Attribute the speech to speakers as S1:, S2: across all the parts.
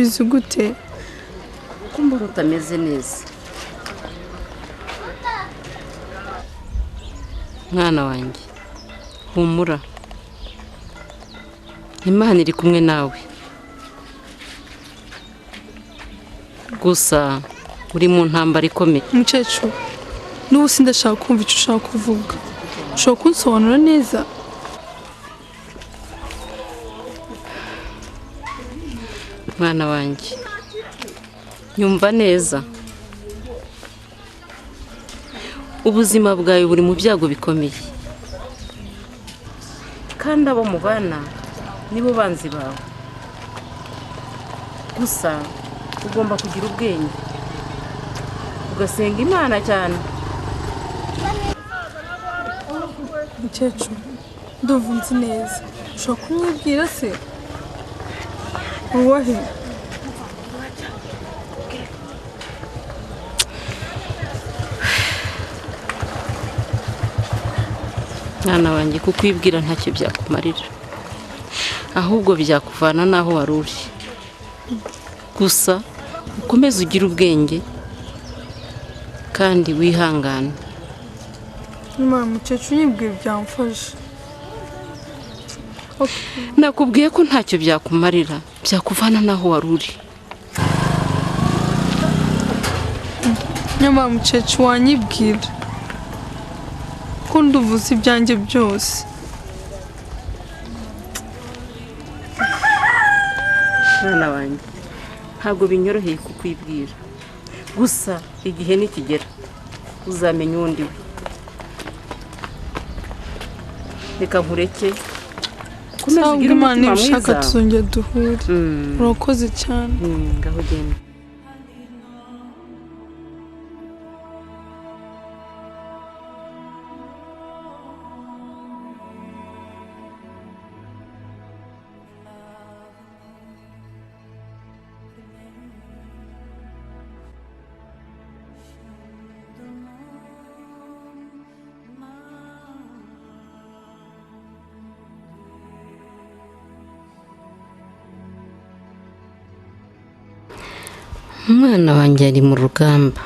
S1: ubizi gute
S2: kumva utameze neza mwana wanjye humura Imana iri kumwe nawe gusa uri mu ntambara ikomeye
S1: mukecuru n'ubu sindashaka kumva icyo ushaka kuvuga ushobora kunsobanura neza
S2: mwana wanjye nyumva neza ubuzima bwawe buri mu byago bikomeye kandi abo mubana nibo banzi bawe gusa ugomba kugira ubwenge ugasenga Imana cyane
S1: mukecuru ndumva nzi neza ushobora kumwibwira se uwahe
S2: mwana wanjye kukwibwira ntacyo byakumarira ahubwo byakuvana naho wari uri gusa ukomeze ugire ubwenge kandi wihangane
S1: nyuma mukecuru yibwira byamfasha
S2: nakubwiye ko ntacyo byakumarira byakuvana naho wari uri
S1: nyuma mukecuru wanyibwira ko nduvuze ibyanjye byose
S2: mwana wanjye ntabwo binyoroheye kukwibwira gusa igihe nikigera uzamenya undi we reka nkureke
S1: komeza ugire umutima mwiza tuzongera duhure urakoze cyane
S2: ngaho genda umwana wanjye ari mu rugamba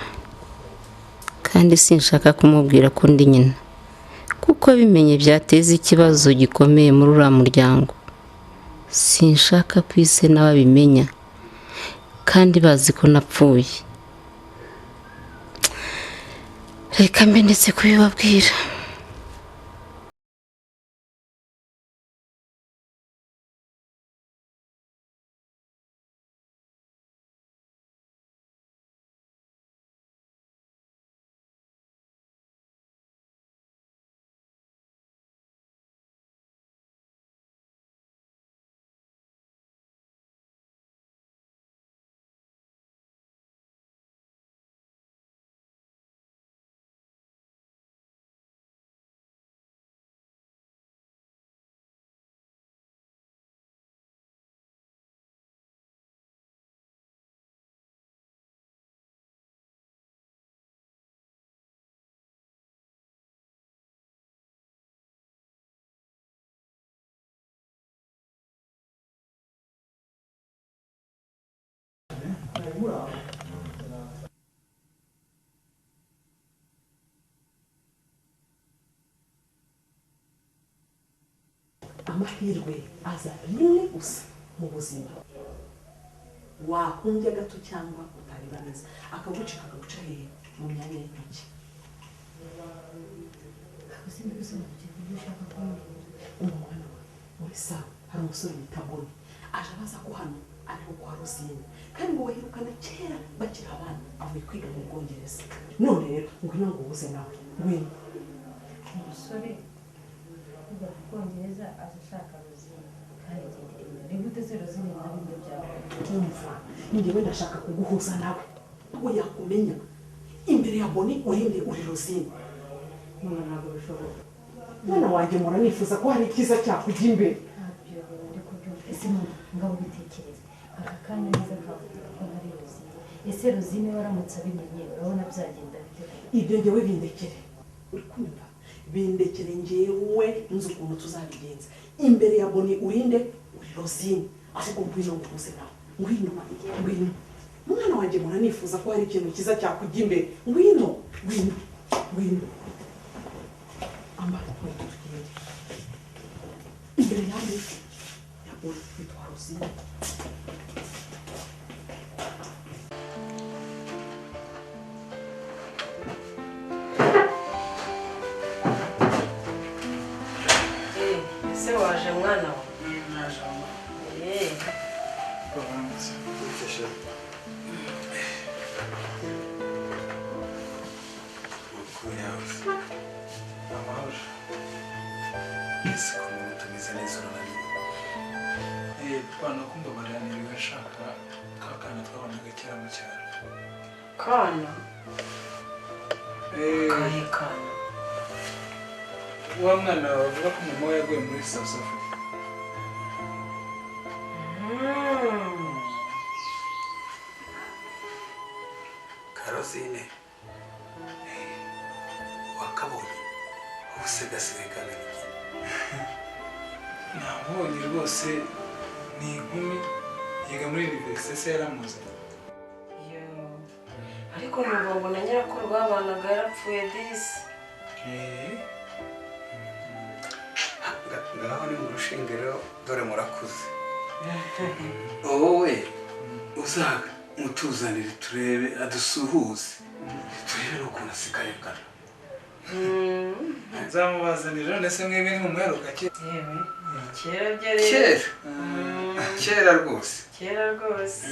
S2: kandi sinshaka kumubwira ko ndi nyina kuko bimenye byateza ikibazo gikomeye muri uriya muryango sinshaka ko ise nawe abimenya kandi bazi ko napfuye reka mbe ndetse kubibabwira
S3: amahirwe aza rimwe gusa mu buzima wakunjya gato cyangwa utareba neza akagucika akaguca hehe mu myanya y'intoki umwana muri sawa hari umusore bita Boni aje abaza ko hano ariho kwa Rosine kandi ngo bahirukana kera bakiri abana avuye kwiga mu Bwongereza none rero ngwino ngo ubuze nawe ngwino
S4: umusore ujya mu Bwongereza azashaka Rosine kandi ni gute se Rosine nawe ibyo byawe
S3: umva njyewe ndashaka kuguhuza nawe ngo yakumenya imbere ya Boni urinde uri Rosine
S4: none ntabwo bishoboka
S3: mwana wanjye mpora nifuza ko hari icyiza cyakujya imbere
S4: ese ngabo bitekereza aka kanya neza kavuga ko ntari Rosine ese Rosine waramutse abimenye urabona byagenda bite
S3: ibyo njyewe bindekere uri kumva bindekere njyewe nzi ukuntu tuzabigenza imbere ya Boni urinde uri Rosine ahubwo ngwino nguhuze nawe ngwino ngwino umwana wanjye mbona nifuza ko hari ikintu cyiza cyakujya imbere ngwino ngwino ngwino ambara inkweto tugende imbere yanjye yabona witwa Rosine
S5: ese waje mwana wa
S6: naje mama baramutse ufashe kuyawe amahoro ese ko mutumize neza urunani twana kumva baraniriwe ashaka kakana twabonaga kera mu cyaro
S5: kana kahe kana
S6: wa mwana bavuga ko mama we yaguye muri South Africa Karosine wakabonye ubusegasigaye kandi iki nabonye rwose ni inkumi yiga muri universite se yaramuzanye
S5: ariko numva ngo na nyirakuru babanaga yarapfuye disi
S7: ngaho ni mu rushingiro dore murakuze wowe uzaga mutuzanire turebe adusuhuze turebe ukuntu asigaye kana
S6: nzamubazanira none se mwebwe nimumuheruka
S5: kera byo rero
S7: kera rwose
S5: kera rwose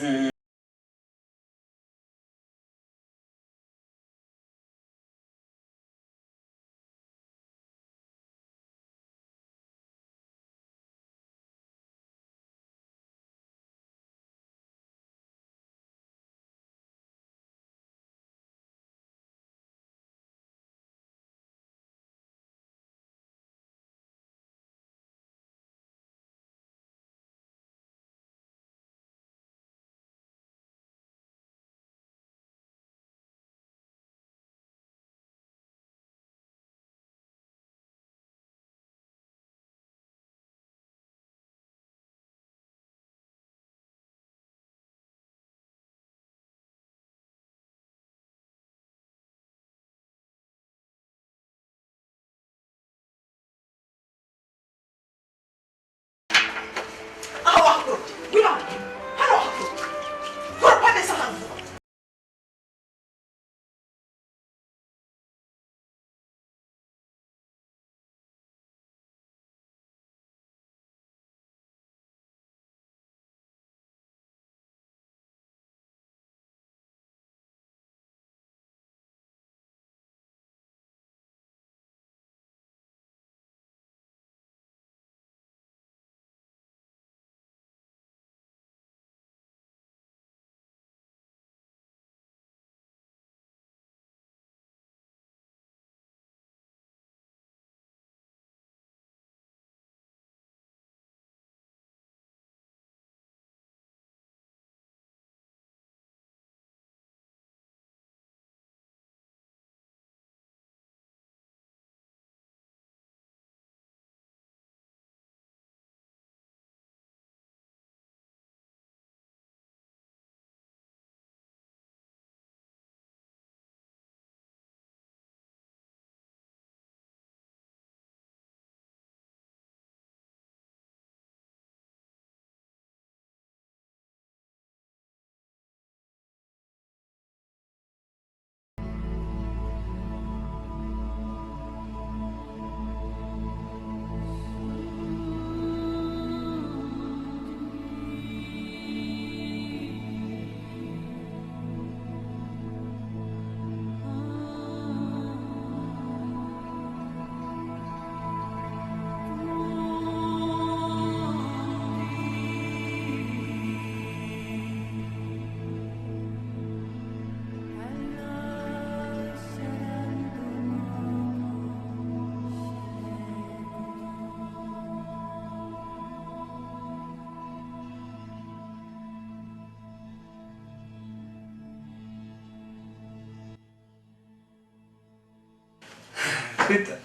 S6: Kwita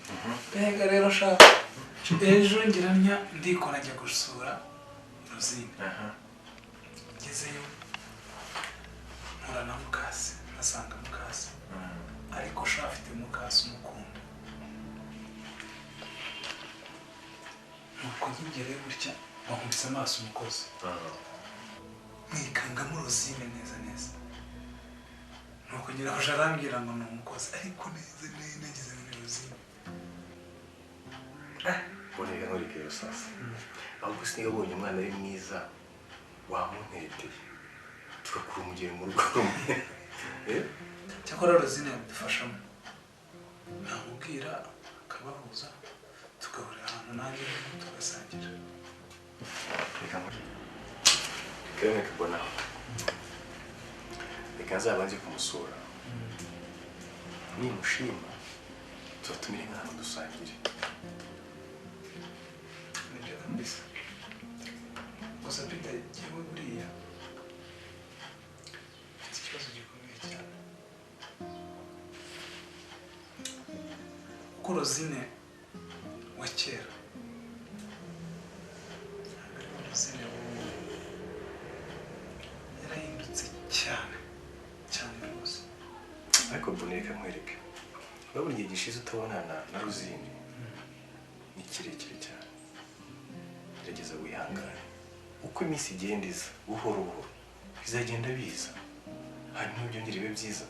S6: mbega rero shaka ejo ngiramya ndikora njya gusura Rosine ngezeyo mpura na mukase nasanga mukase ariko sha afite mukase umukunda nuko nkingereye gutya bankubise amaso umukozi mwikangamo rozine neza neza nuko nyirahoje arambwira ngo ni umukozi ariko neza nageze muri rozine
S8: boneka nkurikije sasa ahubwo sinigabonye umwana ari mwiza wamunteteye tugakura umugeni mu rugo rumwe
S6: cyakora rozine yabidufashamo namubwira akabahuza tugahurira ahantu nanjye tugasangira
S8: reka mbona reka nzaba nzi kumusura nimushima tubatumire nk'ahantu dusangire
S6: nibyo kabisa gusa Peter yewe buriya mfite ikibazo gikomeye cyane kuko rozine wa kera ntabwo ari rozine w'ubu yarahindutse cyane cyane rwose
S8: ariko mbona reka nkwereke urabona igihe gishize utabonana na rozine ni kirekire cyane gerageza wihangane uko iminsi igenda iza buhoro buhoro bizagenda biza hanyuma byongere bibe byiza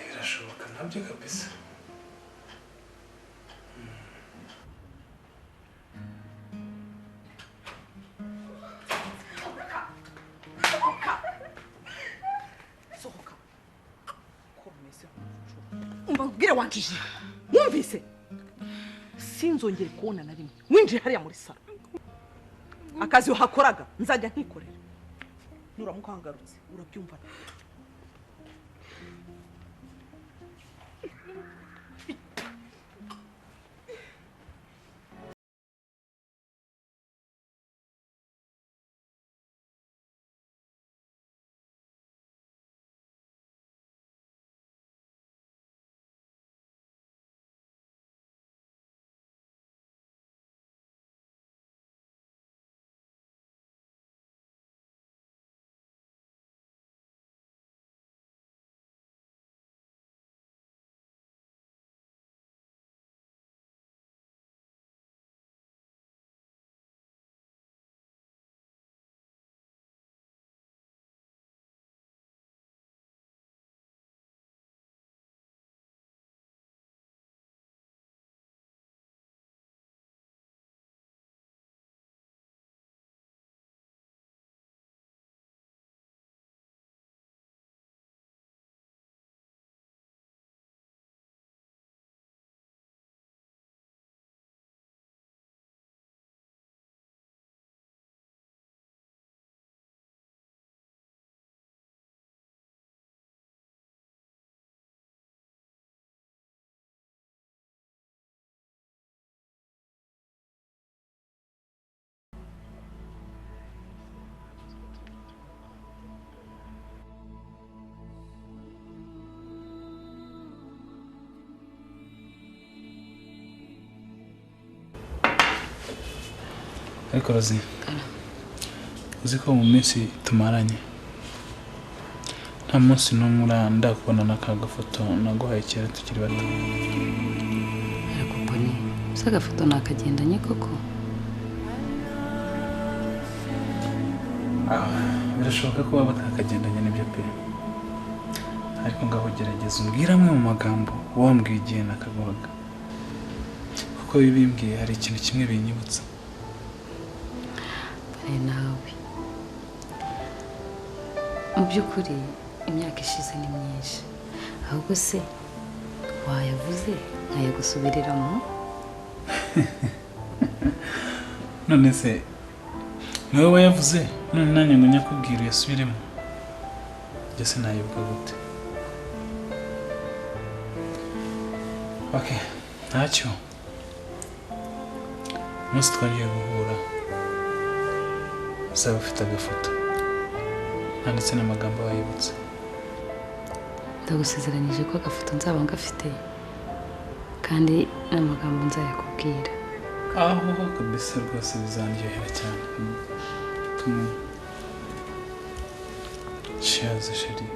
S6: birashoboka nabyo kabisa
S3: umva ubwire wanjije wumvise sinzongere kubona na rimwe winjiye hariya muri salo akazi wahakoraga nzajya nkikorera nuramuka wangarutse urabyumva
S6: ariko Rozi uzi ko mu minsi tumaranye nta munsi n'umwe ndakubona n'akagafoto naguhaye kera tukiri bato
S2: ariko mbone usa agafoto nakagendanye koko
S6: birashoboka ko waba utakagendanye n'ibyo pe ariko ngaho gerageza umbwire amwe mu magambo wambwiye igihe nakaguhaga kuko bibimbwiye hari ikintu kimwe binyibutsa
S2: nawe mu by'ukuri imyaka ishize ni myinshi ahubwo se wayavuze nkayagusubiriramo
S6: none se niwe wayavuze none nanjye ngo nyakubwire uyasubiremo ibyo se nayibuka gute ntacyo umunsi twagiye guhura uzaba ufite agafoto handitse n'amagambo wayibutse
S2: ndagusezeranyije ko agafoto nzaba ngafite kandi n'amagambo nzayakubwira
S6: aho kabisa rwose bizandyohera cyane Cheers, chérie.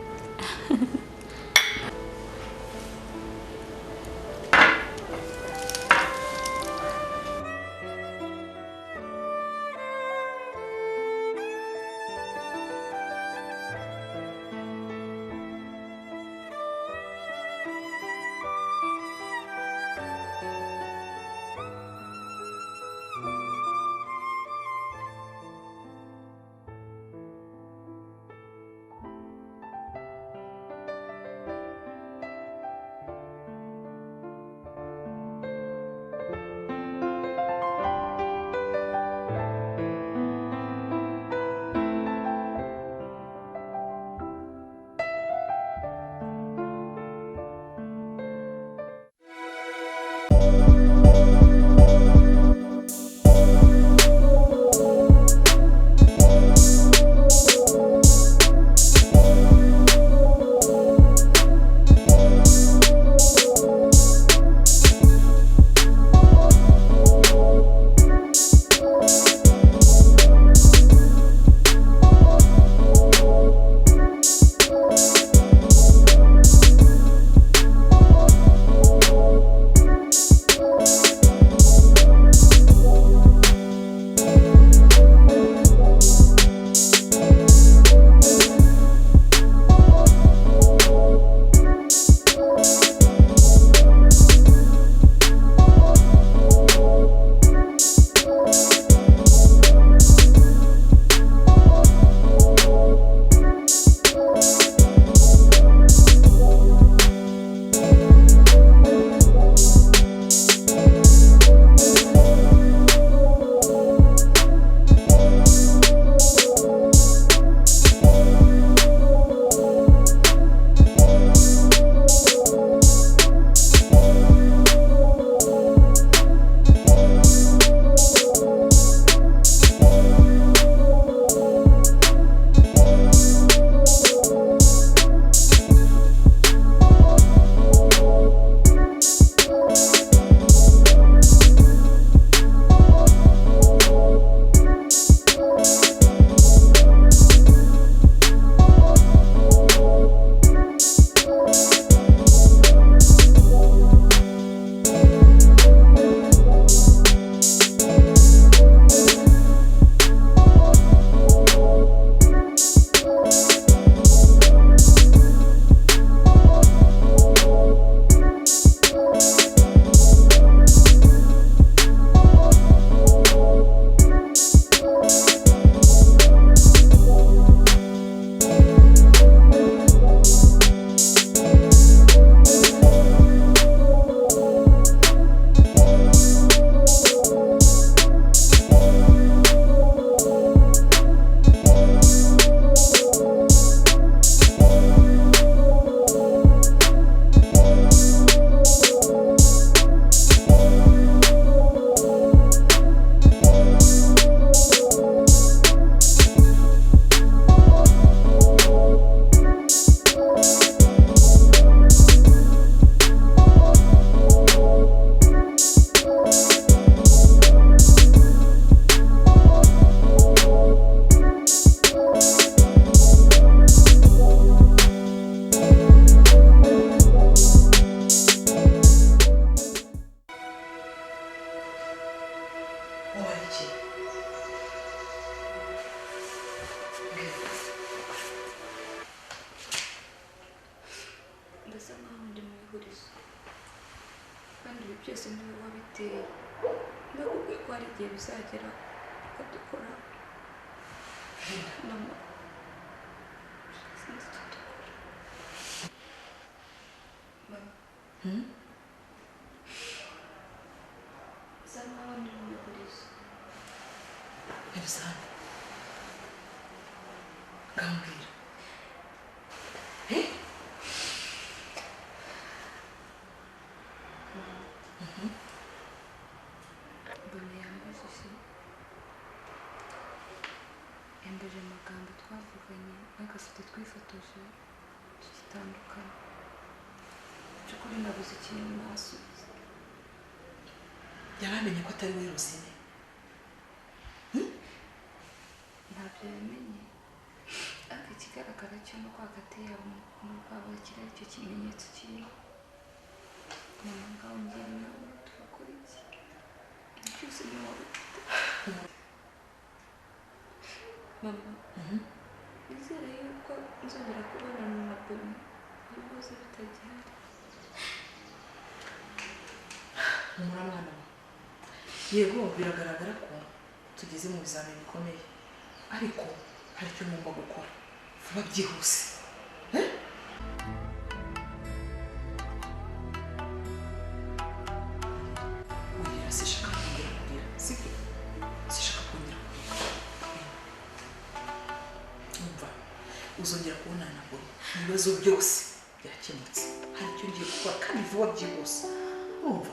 S9: byose niwe wabiteye ndakubwiye ko hari igihe bizagera ukadukora mama sinzi icyo dukora mama bisa nkaho ndi mu mihurizo
S3: ibisana ngambwira
S9: yambaje amagambo twavuganye n'agafoto twifotoje tugitandukana cyukuri ndabuze ikintu nasubiza
S3: yaramenye ko atari we Rosine
S9: ntabyo yamenye ariko ikigaragara ikigaragara cyo no kwagateye mu rwabo kiri aricyo kimenyetso kiriho mama ngaho ngira inama turakora iki ibi byose ni wowe mama nizere yuko nzongera kubonana na Boni ibibazo bitagihari
S3: mwana yego biragaragara ko tugeze mu bizamini bikomeye ariko hari icyo ngomba gukora vuba byihuse oya sishaka kongera kurira sibyo sishaka kongera kurira umva uzongera kubonana na Boni ibibazo byose byakemutse hari icyo ngiye gukora kandi vuba byihuse umva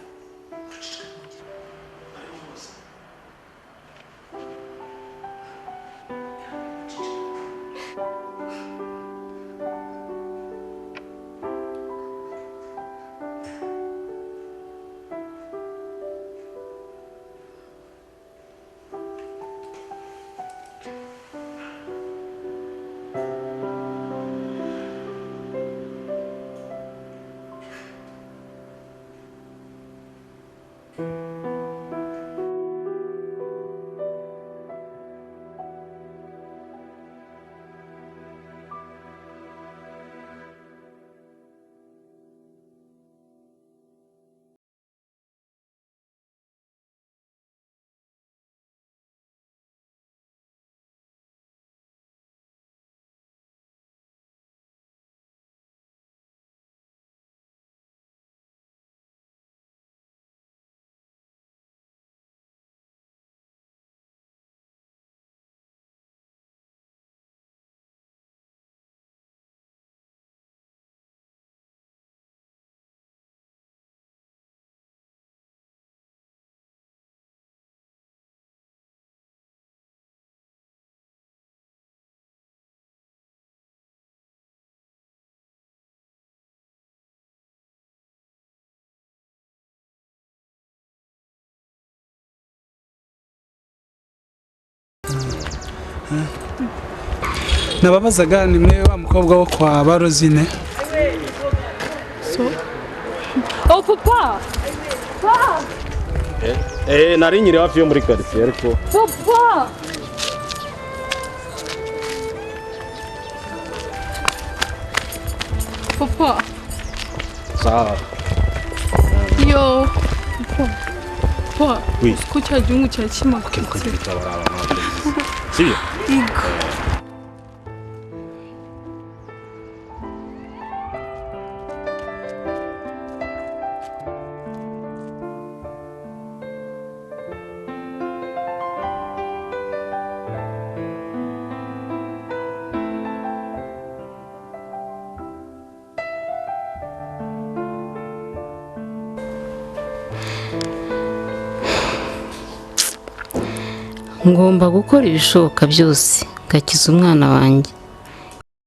S6: nababazaga ni mwe wa mukobwa wo kwa Barozine
S1: so oh papa
S10: nari nyiri hafi yo muri quartier ariko
S1: papa papa
S10: sawa
S1: yo papa
S10: oui
S1: ko cyajungu cyakimaka
S10: si
S2: ngomba gukora ibishoboka byose ngakiza umwana wanjye